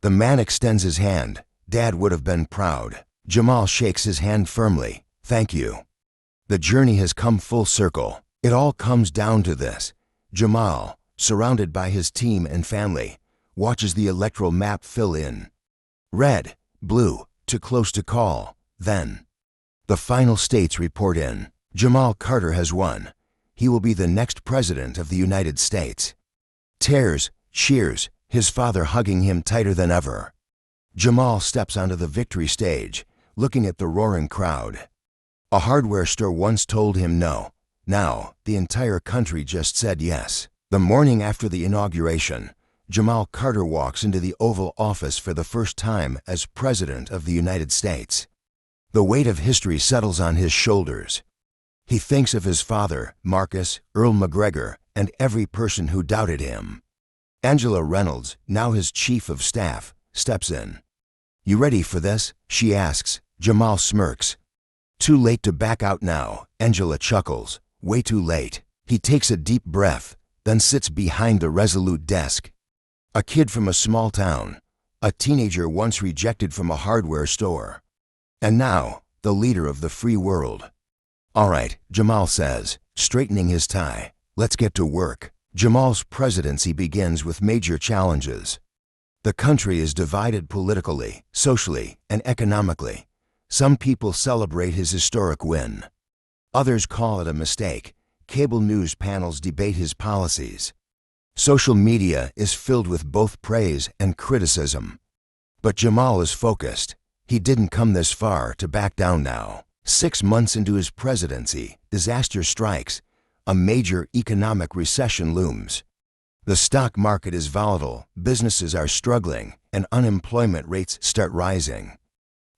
The man extends his hand. Dad would have been proud. Jamal shakes his hand firmly. "Thank you." The journey has come full circle. It all comes down to this. Jamal, surrounded by his team and family, watches the electoral map fill in. Red, blue, too close to call. Then, the final states report in. Jamal Carter has won. He will be the next president of the United States. Tears, cheers, his father hugging him tighter than ever. Jamal steps onto the victory stage, looking at the roaring crowd. A hardware store once told him no. Now, the entire country just said yes. The morning after the inauguration, Jamal Carter walks into the Oval Office for the first time as President of the United States. The weight of history settles on his shoulders. He thinks of his father, Marcus, Earl McGregor, and every person who doubted him. Angela Reynolds, now his chief of staff, steps in. "You ready for this?" she asks. Jamal smirks. "Too late to back out now," Angela chuckles. "Way too late." He takes a deep breath, then sits behind the resolute desk. A kid from a small town, a teenager once rejected from a hardware store, and now the leader of the free world. "All right," Jamal says, straightening his tie. "Let's get to work." Jamal's presidency begins with major challenges. The country is divided politically, socially, and economically. Some people celebrate his historic win. Others call it a mistake. Cable news panels debate his policies. Social media is filled with both praise and criticism. But Jamal is focused. He didn't come this far to back down now. 6 months into his presidency, disaster strikes. A major economic recession looms. The stock market is volatile, businesses are struggling, and unemployment rates start rising.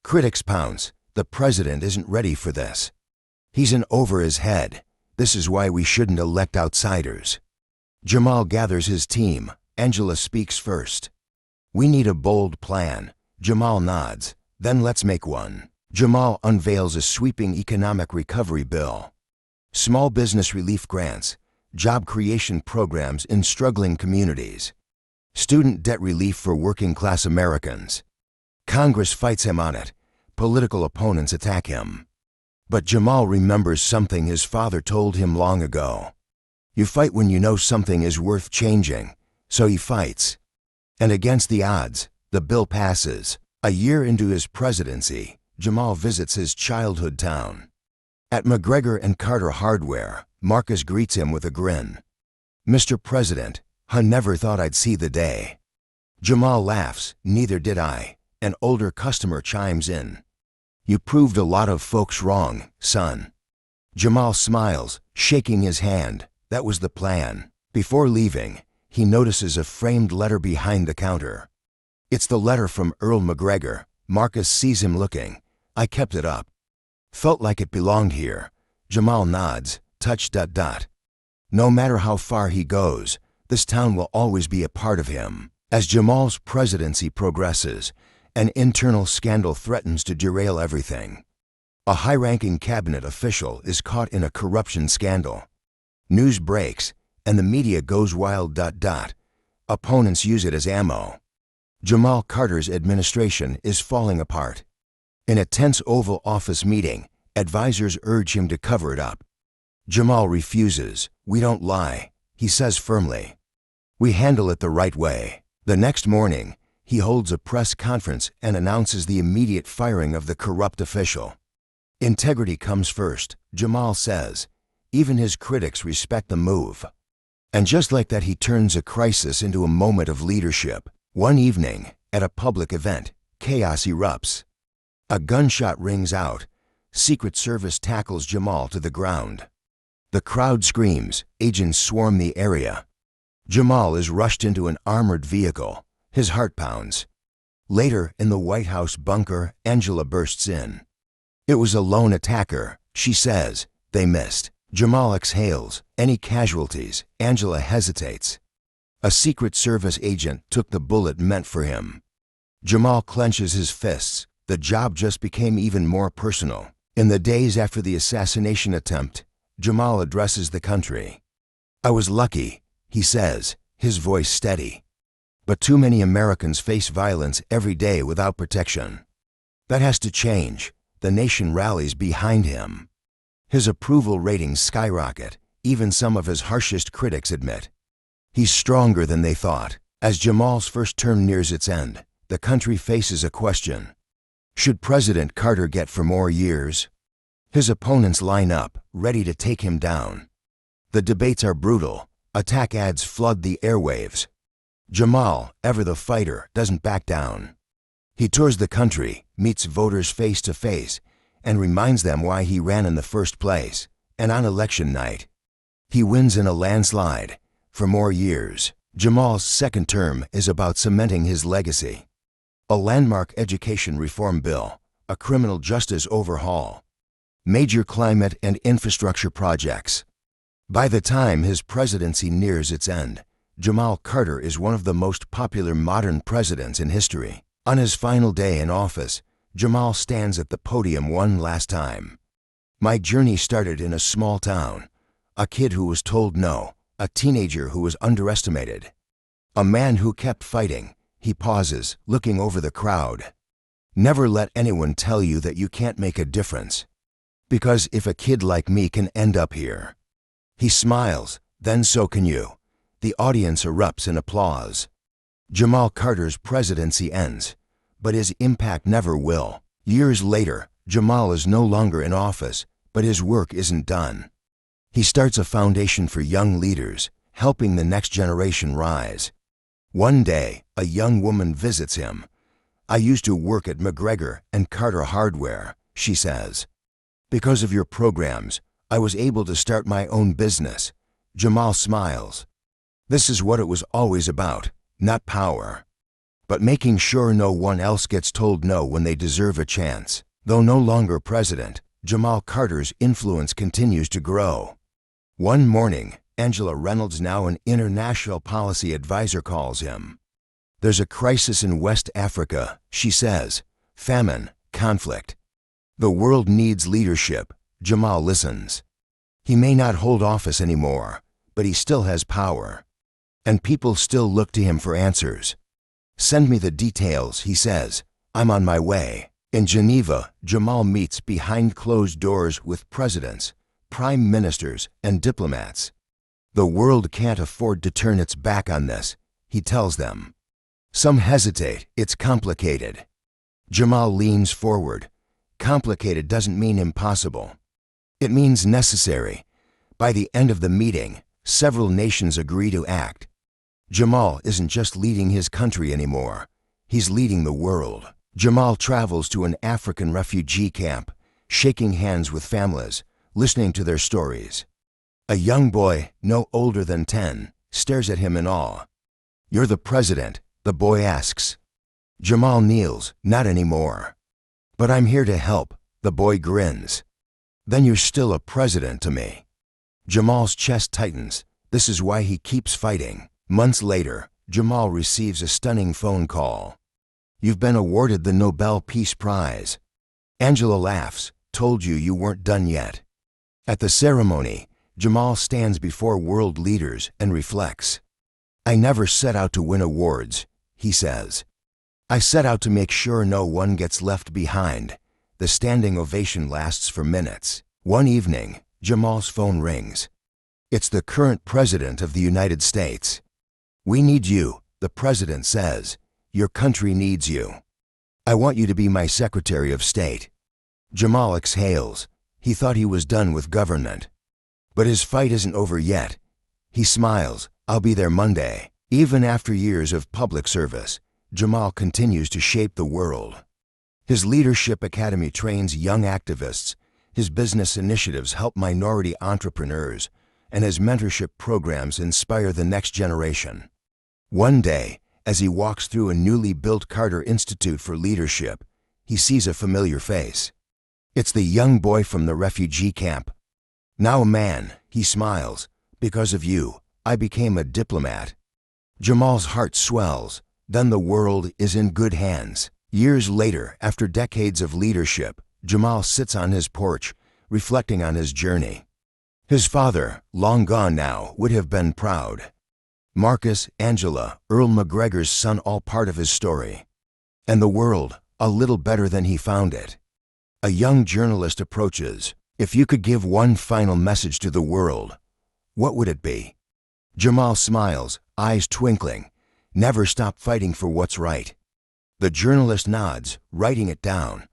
Critics pounce. The president isn't ready for this. He's in over his head. This is why we shouldn't elect outsiders. Jamal gathers his team. Angela speaks first. "We need a bold plan." Jamal nods. "Then let's make one." Jamal unveils a sweeping economic recovery bill. Small business relief grants, job creation programs in struggling communities, student debt relief for working-class Americans. Congress fights him on it. Political opponents attack him. But Jamal remembers something his father told him long ago. You fight when you know something is worth changing, so he fights. And against the odds, the bill passes. A year into his presidency, Jamal visits his childhood town. At McGregor and Carter Hardware, Marcus greets him with a grin. "Mr. President, I never thought I'd see the day." Jamal laughs. "Neither did I." An older customer chimes in. "You proved a lot of folks wrong, son." Jamal smiles, shaking his hand. That was the plan. Before leaving, he notices a framed letter behind the counter. It's the letter from Earl McGregor. Marcus sees him looking. "I kept it up. Felt like it belonged here." Jamal nods. Touch. No matter how far he goes, this town will always be a part of him. As Jamal's presidency progresses, an internal scandal threatens to derail everything. A high-ranking cabinet official is caught in a corruption scandal. News breaks, and the media goes wild. Opponents use it as ammo. Jamal Carter's administration is falling apart. In a tense Oval Office meeting, advisors urge him to cover it up. Jamal refuses. "We don't lie," he says firmly. "We handle it the right way." The next morning, he holds a press conference and announces the immediate firing of the corrupt official. Integrity comes first, Jamal says. Even his critics respect the move. And just like that, he turns a crisis into a moment of leadership. One evening, at a public event, chaos erupts. A gunshot rings out. Secret Service tackles Jamal to the ground. The crowd screams, agents swarm the area. Jamal is rushed into an armored vehicle. His heart pounds. Later, in the White House bunker, Angela bursts in. It was a lone attacker, she says. They missed. Jamal exhales. Any casualties? Angela hesitates. A Secret Service agent took the bullet meant for him. Jamal clenches his fists. The job just became even more personal. In the days after the assassination attempt, Jamal addresses the country. I was lucky, he says, his voice steady. But too many Americans face violence every day without protection. That has to change. The nation rallies behind him. His approval ratings skyrocket. Even some of his harshest critics admit he's stronger than they thought. As Jamal's first term nears its end, the country faces a question. Should President Carter get 4 more years? His opponents line up, ready to take him down. The debates are brutal. Attack ads flood the airwaves. Jamal, ever the fighter, doesn't back down. He tours the country, meets voters face to face, and reminds them why he ran in the first place. And on election night, he wins in a landslide. 4 more years. Jamal's second term is about cementing his legacy. A landmark education reform bill, a criminal justice overhaul, major climate and infrastructure projects. By the time his presidency nears its end, Jamal Carter is one of the most popular modern presidents in history. On his final day in office, Jamal stands at the podium one last time. My journey started in a small town. A kid who was told no, a teenager who was underestimated, a man who kept fighting. He pauses, looking over the crowd. Never let anyone tell you that you can't make a difference. Because if a kid like me can end up here. He smiles, then so can you. The audience erupts in applause. Jamal Carter's presidency ends, but his impact never will. Years later, Jamal is no longer in office, but his work isn't done. He starts a foundation for young leaders, helping the next generation rise. One day, a young woman visits him. I used to work at McGregor and Carter Hardware, she says. Because of your programs, I was able to start my own business. Jamal smiles. This is what it was always about, not power, but making sure no one else gets told no when they deserve a chance. Though no longer president, Jamal Carter's influence continues to grow. One morning, Angela Reynolds, now an international policy advisor, calls him. There's a crisis in West Africa, she says. Famine, conflict. The world needs leadership. Jamal listens. He may not hold office anymore, but he still has power. And people still look to him for answers. Send me the details, he says. I'm on my way. In Geneva, Jamal meets behind closed doors with presidents, prime ministers, and diplomats. The world can't afford to turn its back on this, he tells them. Some hesitate. It's complicated. Jamal leans forward. Complicated doesn't mean impossible. It means necessary. By the end of the meeting, several nations agree to act. Jamal isn't just leading his country anymore. He's leading the world. Jamal travels to an African refugee camp, shaking hands with families, listening to their stories. A young boy, no older than 10, stares at him in awe. You're the president, the boy asks. Jamal kneels. Not anymore. But I'm here to help, the boy grins. Then you're still a president to me. Jamal's chest tightens. This is why he keeps fighting. Months later, Jamal receives a stunning phone call. You've been awarded the Nobel Peace Prize. Angela laughs. Told you you weren't done yet. At the ceremony, Jamal stands before world leaders and reflects. I never set out to win awards, he says. I set out to make sure no one gets left behind. The standing ovation lasts for minutes. One evening, Jamal's phone rings. It's the current president of the United States. We need you, the president says. Your country needs you. I want you to be my Secretary of State. Jamal exhales. He thought he was done with government. But his fight isn't over yet. He smiles. I'll be there Monday. Even after years of public service, Jamal continues to shape the world. His leadership academy trains young activists, his business initiatives help minority entrepreneurs, and his mentorship programs inspire the next generation. One day, as he walks through a newly built Carter Institute for Leadership, he sees a familiar face. It's the young boy from the refugee camp. Now a man, he smiles. Because of you, I became a diplomat. Jamal's heart swells. Then the world is in good hands. Years later, after decades of leadership, Jamal sits on his porch, reflecting on his journey. His father, long gone now, would have been proud. Marcus, Angela, Earl McGregor's son, all part of his story. And the world, a little better than he found it. A young journalist approaches. If you could give one final message to the world, what would it be? Jamal smiles, eyes twinkling. Never stop fighting for what's right. The journalist nods, writing it down.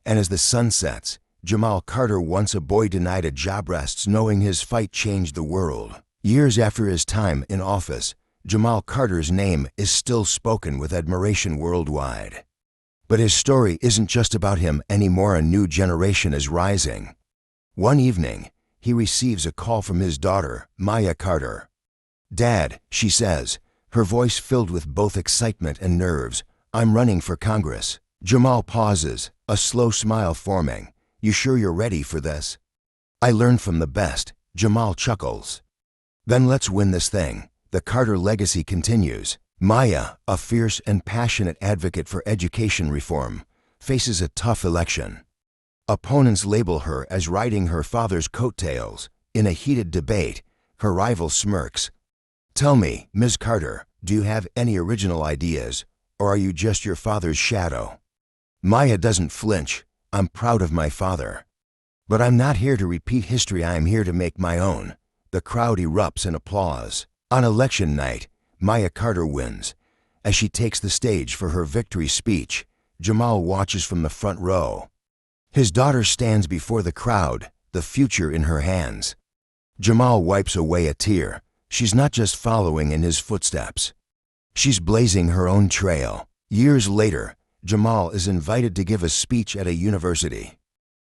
And as the sun sets, Jamal Carter, once a boy denied a job, rests knowing his fight changed the world. Years after his time in office, Jamal Carter's name is still spoken with admiration worldwide. But his story isn't just about him anymore. A new generation is rising. One evening, he receives a call from his daughter, Maya Carter. "Dad," she says, her voice filled with both excitement and nerves, "I'm running for Congress." Jamal pauses, a slow smile forming. "You sure you're ready for this?" "I learned from the best," Jamal chuckles. "Then let's win this thing." The Carter legacy continues. Maya, a fierce and passionate advocate for education reform, faces a tough election. Opponents label her as riding her father's coattails. In a heated debate, her rival smirks. "Tell me, Ms. Carter, do you have any original ideas, or are you just your father's shadow?" Maya doesn't flinch. "I'm proud of my father. But I'm not here to repeat history, I'm here to make my own." The crowd erupts in applause. On election night, Maya Carter wins. As she takes the stage for her victory speech, Jamal watches from the front row. His daughter stands before the crowd, the future in her hands. Jamal wipes away a tear. She's not just following in his footsteps. She's blazing her own trail. Years later, Jamal is invited to give a speech at a university.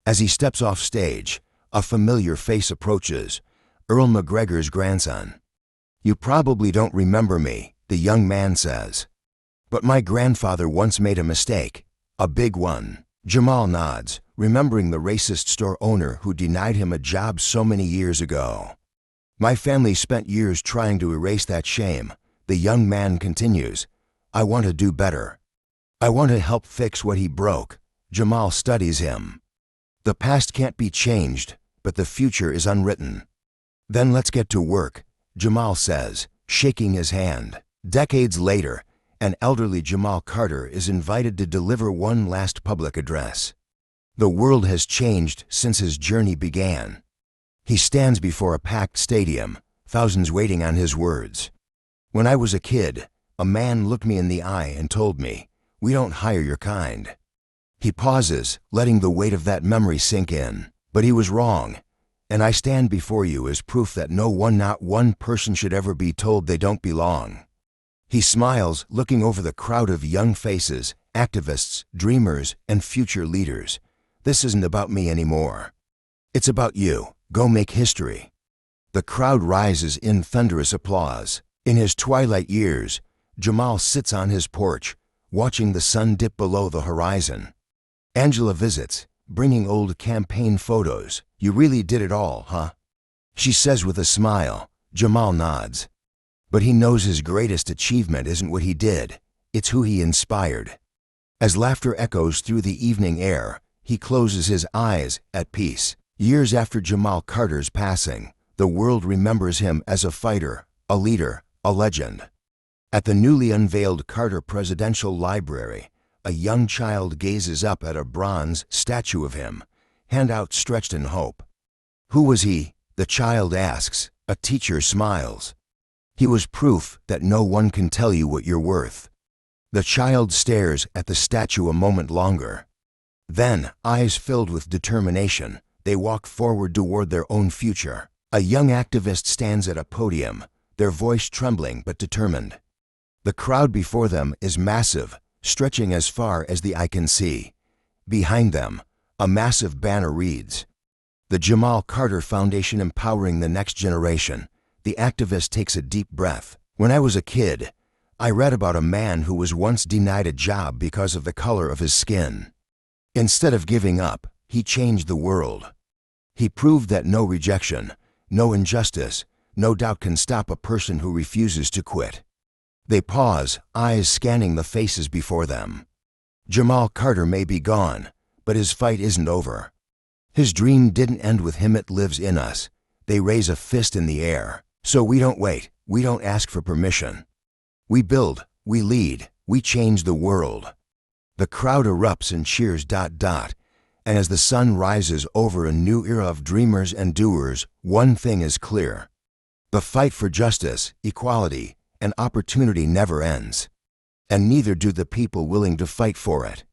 As he steps off stage, a familiar face approaches, Earl McGregor's grandson. "You probably don't remember me," the young man says. "But my grandfather once made a mistake, a big one." Jamal nods, remembering the racist store owner who denied him a job so many years ago. "My family spent years trying to erase that shame," the young man continues. "I want to do better. I want to help fix what he broke." Jamal studies him. "The past can't be changed, but the future is unwritten." "Then let's get to work," Jamal says, shaking his hand. Decades later, an elderly Jamal Carter is invited to deliver one last public address. The world has changed since his journey began. He stands before a packed stadium, thousands waiting on his words. "When I was a kid, a man looked me in the eye and told me, 'We don't hire your kind.'" He pauses, letting the weight of that memory sink in. "But he was wrong. And I stand before you as proof that not one person should ever be told they don't belong." He smiles, looking over the crowd of young faces, activists, dreamers, and future leaders. "This isn't about me anymore. It's about you. Go make history." The crowd rises in thunderous applause. In his twilight years, Jamal sits on his porch, watching the sun dip below the horizon. Angela visits, bringing old campaign photos. "You really did it all, huh?" she says with a smile. Jamal nods. But he knows his greatest achievement isn't what he did, it's who he inspired. As laughter echoes through the evening air, he closes his eyes, at peace. Years after Jamal Carter's passing, the world remembers him as a fighter, a leader, a legend. At the newly unveiled Carter Presidential Library, a young child gazes up at a bronze statue of him, hand outstretched in hope. "Who was he?" the child asks. A teacher smiles. "He was proof that no one can tell you what you're worth." The child stares at the statue a moment longer. Then, eyes filled with determination, they walk forward toward their own future. A young activist stands at a podium, their voice trembling but determined. The crowd before them is massive, stretching as far as the eye can see. Behind them, a massive banner reads, "The Jamal Carter Foundation Empowering the Next Generation." The activist takes a deep breath. "When I was a kid, I read about a man who was once denied a job because of the color of his skin. Instead of giving up, he changed the world. He proved that no rejection, no injustice, no doubt can stop a person who refuses to quit." They pause, eyes scanning the faces before them. Jamal Carter may be gone, but his fight isn't over. His dream didn't end with him, it lives in us. They raise a fist in the air. So we don't wait, we don't ask for permission. We build, we lead, we change the world. The crowd erupts and cheers ... And as the sun rises over a new era of dreamers and doers, one thing is clear. The fight for justice, equality, and opportunity never ends. And neither do the people willing to fight for it.